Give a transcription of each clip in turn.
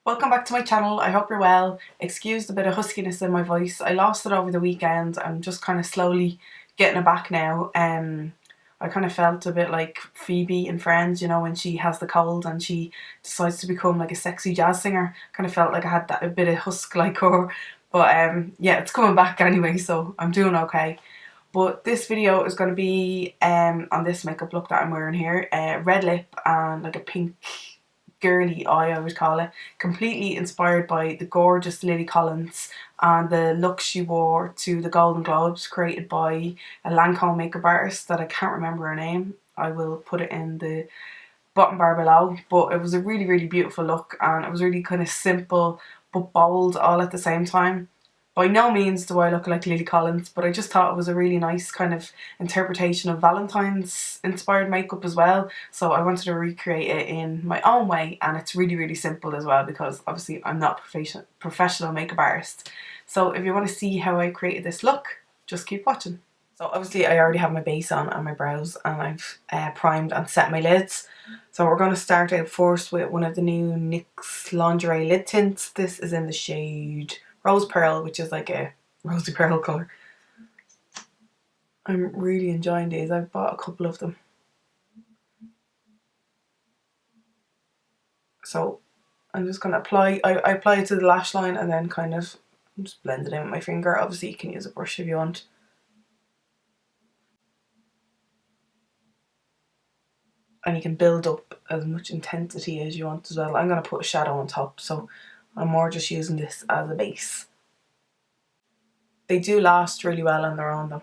Welcome back to my channel. I hope you're well. Excuse the bit of huskiness in my voice. I lost it over the weekend. I'm just kind of slowly getting it back now. I kind of felt a bit like Phoebe in Friends, you know, when she has the cold and she decides to become like a sexy jazz singer. Kind of felt like I had that a bit of husk like her. But yeah, it's coming back anyway, so I'm doing okay. But this video is going to be on this makeup look that I'm wearing here. Red lip and like a pink girly eye, I would call it, completely inspired by the gorgeous Lily Collins and the look she wore to the Golden Globes, created by a Lancome makeup artist that I can't remember her name. I will put it in the bottom bar below, but it was a really beautiful look, and it was really kind of simple but bold all at the same time. By no means do I look like Lily Collins, but I just thought it was a really nice kind of interpretation of Valentine's inspired makeup as well. So I wanted to recreate it in my own way, and it's really simple as well, because obviously I'm not a professional makeup artist. So if you want to see how I created this look, just keep watching. So obviously I already have my base on and my brows, and I've primed and set my lids. So we're going to start out first with one of the new NYX lingerie lid tints. This is in the shade Rose Pearl, which is like a rosy pearl colour. I'm really enjoying these. I've bought a couple of them. So I'm just going to apply, I apply it to the lash line and then kind of just blend it in with my finger. Obviously you can use a brush if you want. And you can build up as much intensity as you want as well. I'm going to put a shadow on top, so I'm more just using this as a base. They do last really well on their own though.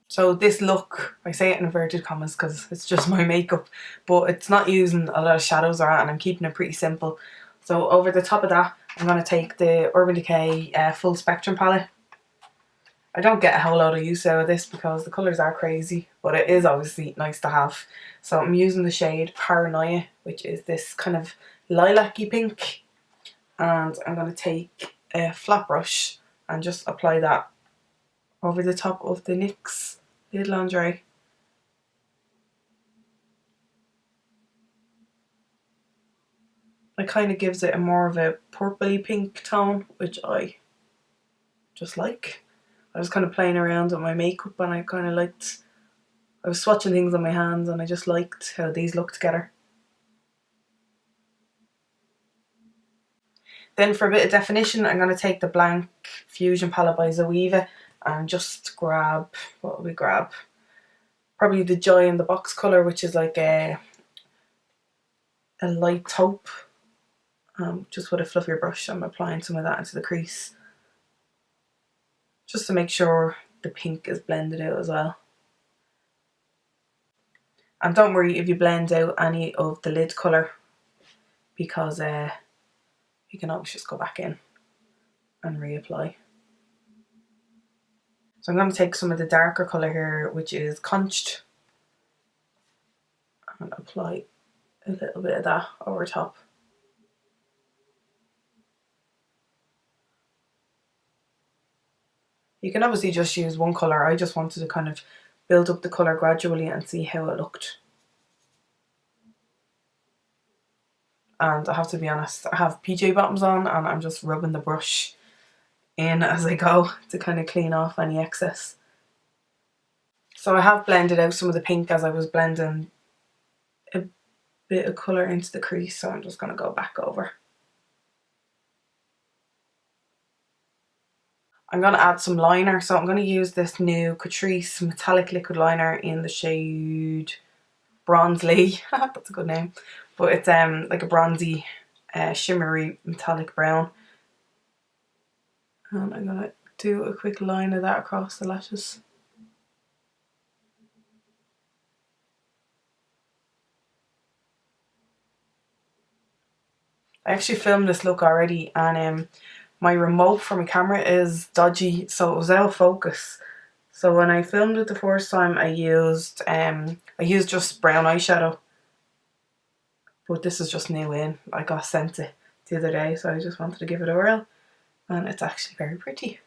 So this look, I say it in inverted commas because it's just my makeup, but it's not using a lot of shadows or that, and I'm keeping it pretty simple. So over the top of that, I'm going to take the Urban Decay Full Spectrum palette. I don't get a whole lot of use out of this because the colours are crazy, but it is obviously nice to have. So I'm using the shade Paranoia, which is this kind of lilac-y pink. And I'm going to take a flat brush and just apply that over the top of the NYX lid lingerie. It kind of gives it a more of a purpley pink tone, which I just like. I was kind of playing around with my makeup and I kind of liked, I was swatching things on my hands and I just liked how these look together. Then for a bit of definition, I'm going to take the Blank Fusion palette by Zoeva and just grab, what will we grab? Probably the Joy in the Box colour, which is like a light taupe. Just with a fluffier brush, I'm applying some of that into the crease, just to make sure the pink is blended out as well. And don't worry if you blend out any of the lid colour, because you can always just go back in and reapply. So I'm going to take some of the darker colour here, which is Conched, and apply a little bit of that over top. You can obviously just use one colour. I just wanted to kind of build up the colour gradually and see how it looked. And I have to be honest, I have PJ bottoms on and I'm just rubbing the brush in as I go to kind of clean off any excess. So I have blended out some of the pink as I was blending a bit of colour into the crease, so I'm just going to go back over. I'm going to add some liner, so I'm going to use this new Catrice metallic liquid liner in the shade Bronzely. That's a good name, but it's like a bronzy, shimmery metallic brown. And I'm going to do a quick line of that across the lashes. I actually filmed this look already, and my remote for my camera is dodgy, so it was out of focus. So when I filmed it the first time, I used just brown eyeshadow. But this is just new in. I got sent it the other day, so I just wanted to give it a whirl, and it's actually very pretty.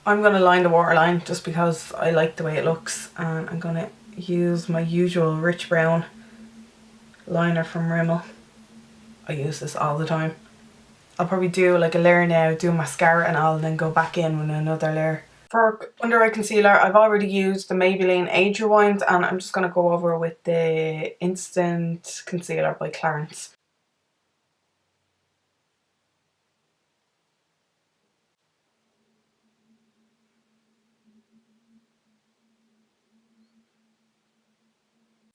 I'm going to line the waterline just because I like the way it looks, and I'm going to use my usual rich brown liner from Rimmel. I use this all the time. I'll probably do like a layer now, do mascara and all, and then go back in with another layer. For under eye concealer, I've already used the Maybelline Age Rewind, and I'm just going to go over with the Instant Concealer by Clarins.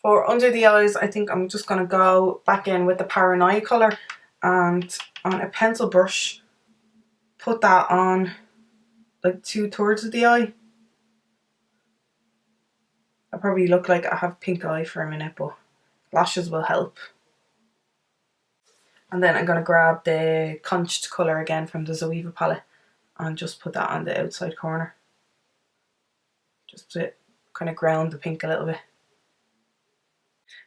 For under the eyes, I think I'm just going to go back in with the Paranoia colour, and on a pencil brush, put that on like 2/3 of the eye. I probably look like I have pink eye for a minute, but lashes will help. And then I'm going to grab the Conched colour again from the Zoeva palette and just put that on the outside corner. Just to kind of ground the pink a little bit.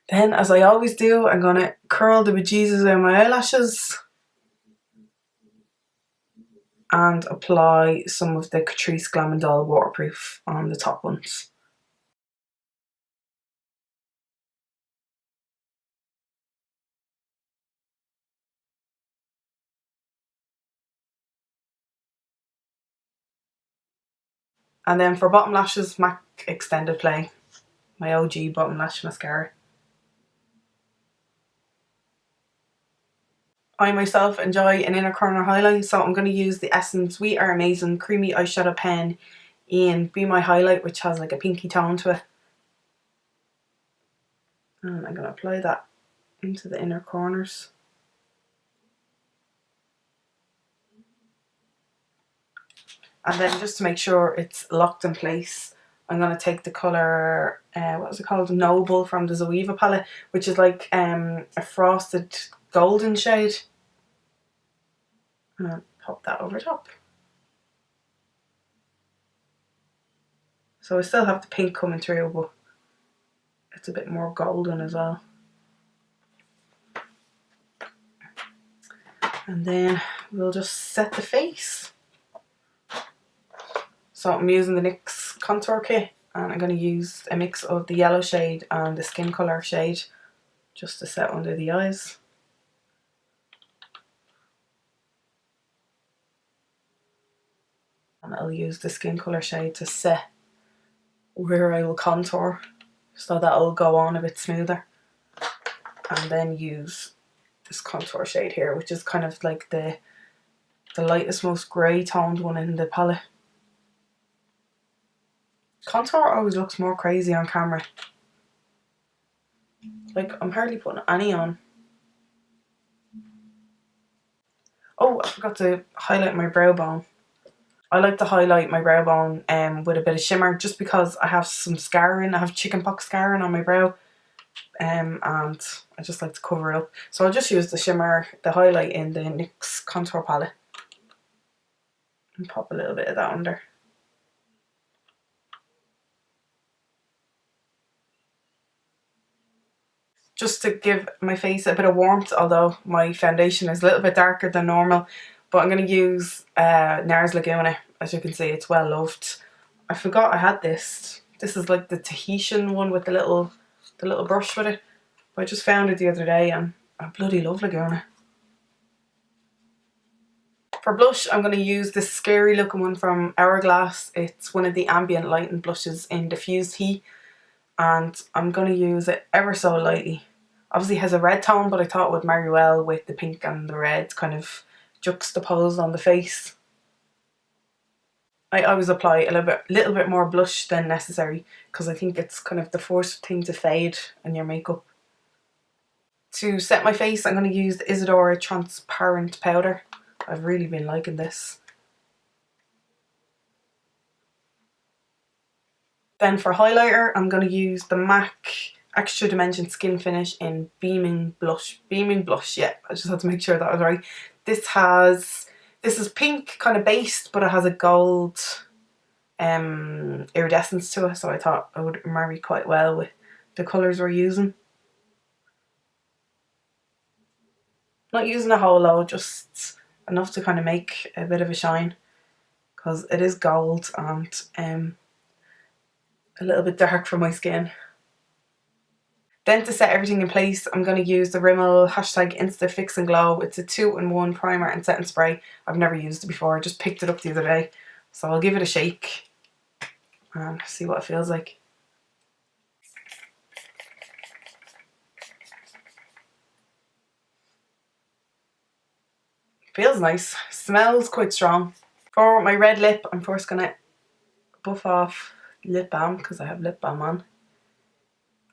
Then, as I always do, I'm going to curl the bejesus out of my eyelashes and apply some of the Catrice Glam and Doll Waterproof on the top ones. And then for bottom lashes, MAC Extended Play, my OG bottom lash mascara. I myself enjoy an inner corner highlight, so I'm going to use the Essence We Are Amazing Creamy Eyeshadow Pen in Be My Highlight, which has like a pinky tone to it. And I'm going to apply that into the inner corners. And then just to make sure it's locked in place, I'm going to take the colour, what is it called? Noble from the Zoeva palette, which is like a frosted golden shade. And I'll pop that over top. So I still have the pink coming through, but it's a bit more golden as well. And then we'll just set the face. So I'm using the NYX contour kit, and I'm going to use a mix of the yellow shade and the skin colour shade just to set under the eyes. And I'll use the skin colour shade to set where I will contour, so that will go on a bit smoother. And then use this contour shade here, which is kind of like the lightest, most grey toned one in the palette. Contour always looks more crazy on camera. Like, I'm hardly putting any on. Oh, I forgot to highlight my brow bone. I like to highlight my brow bone with a bit of shimmer, just because I have some scarring. I have chickenpox scarring on my brow, and I just like to cover it up. So I'll just use the shimmer, the highlight in the NYX contour palette, and pop a little bit of that under. Just to give my face a bit of warmth, although my foundation is a little bit darker than normal. But I'm going to use NARS Laguna. As you can see, it's well loved. I forgot I had this. This is like the Tahitian one with the little brush with it. But I just found it the other day, and I bloody love Laguna. For blush, I'm going to use this scary looking one from Hourglass. It's one of the ambient lighting blushes in Diffused Heat, and I'm going to use it ever so lightly. Obviously it has a red tone, but I thought it would marry well with the pink and the red kind of juxtaposed on the face. I always apply a little bit more blush than necessary, because I think it's kind of the first thing to fade in your makeup. To set my face, I'm going to use the Isadora Transparent Powder. I've really been liking this. Then for highlighter, I'm going to use the MAC Extra Dimension Skin Finish in Beaming Blush. Beaming Blush, yeah, I just had to make sure that was right. This is pink kind of based, but it has a gold iridescence to it, so I thought it would marry quite well with the colours we're using. Not using a whole load, just enough to kind of make a bit of a shine, because it is gold and a little bit dark for my skin. Then to set everything in place, I'm going to use the Rimmel hashtag Insta Fix and Glow. It's a 2-in-1 primer and setting spray. I've never used it before. I just picked it up the other day. So I'll give it a shake and see what it feels like. Feels nice. Smells quite strong. For my red lip, I'm first going to buff off lip balm because I have lip balm on.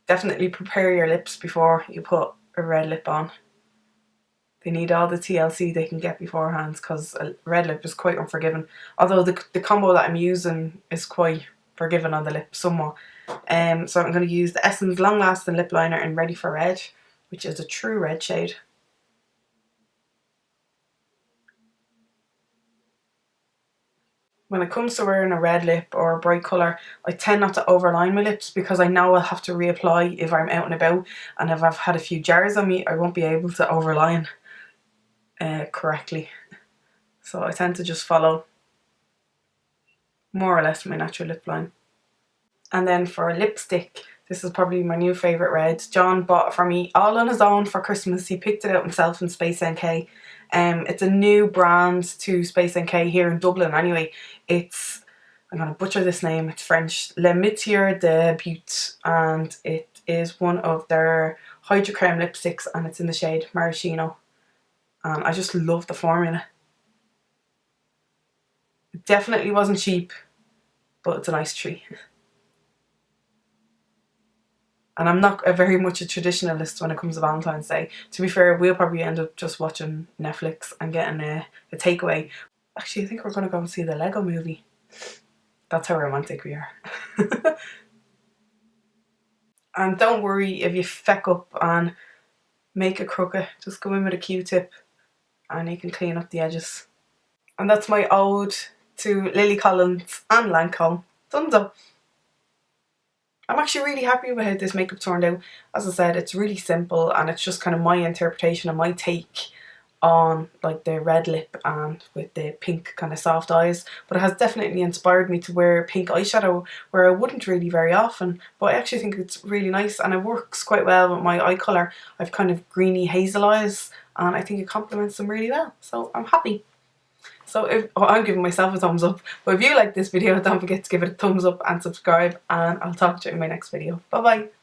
Definitely prepare your lips before you put a red lip on. They need all the TLC they can get beforehand because a red lip is quite unforgiving. Although the combo that I'm using is quite forgiving on the lip somewhat. So I'm going to use the Essence Long Lasting Lip Liner in Ready for Red, which is a true red shade. When it comes to wearing a red lip or a bright colour, I tend not to overline my lips because I know I'll have to reapply if I'm out and about, and if I've had a few jars on me I won't be able to overline correctly. So I tend to just follow more or less my natural lip line. And then for a lipstick, this is probably my new favourite red. John bought it for me all on his own for Christmas. He picked it out himself in Space NK. It's a new brand to Space NK here in Dublin anyway. It's, I'm going to butcher this name, it's French, Le Métier de Beauté, and it is one of their Hydro Creme lipsticks and it's in the shade Maraschino. And I just love the formula. It definitely wasn't cheap, but it's a nice treat. And I'm not very much a traditionalist when it comes to Valentine's Day. To be fair, we'll probably end up just watching Netflix and getting a takeaway. Actually, I think we're going to go and see the Lego movie. That's how romantic we are. And don't worry if you feck up and make a crooked. Just go in with a Q-tip and you can clean up the edges. And that's my ode to Lily Collins and Lancome. Thumbs up. I'm actually really happy with how this makeup turned out. As I said, it's really simple and it's just kind of my interpretation and my take on like the red lip and with the pink kind of soft eyes. But it has definitely inspired me to wear pink eyeshadow where I wouldn't really very often. But I actually think it's really nice and it works quite well with my eye colour. I've kind of greeny hazel eyes and I think it complements them really well. So I'm happy. So I'm giving myself a thumbs up. But if you like this video, don't forget to give it a thumbs up and subscribe, and I'll talk to you in my next video. Bye bye.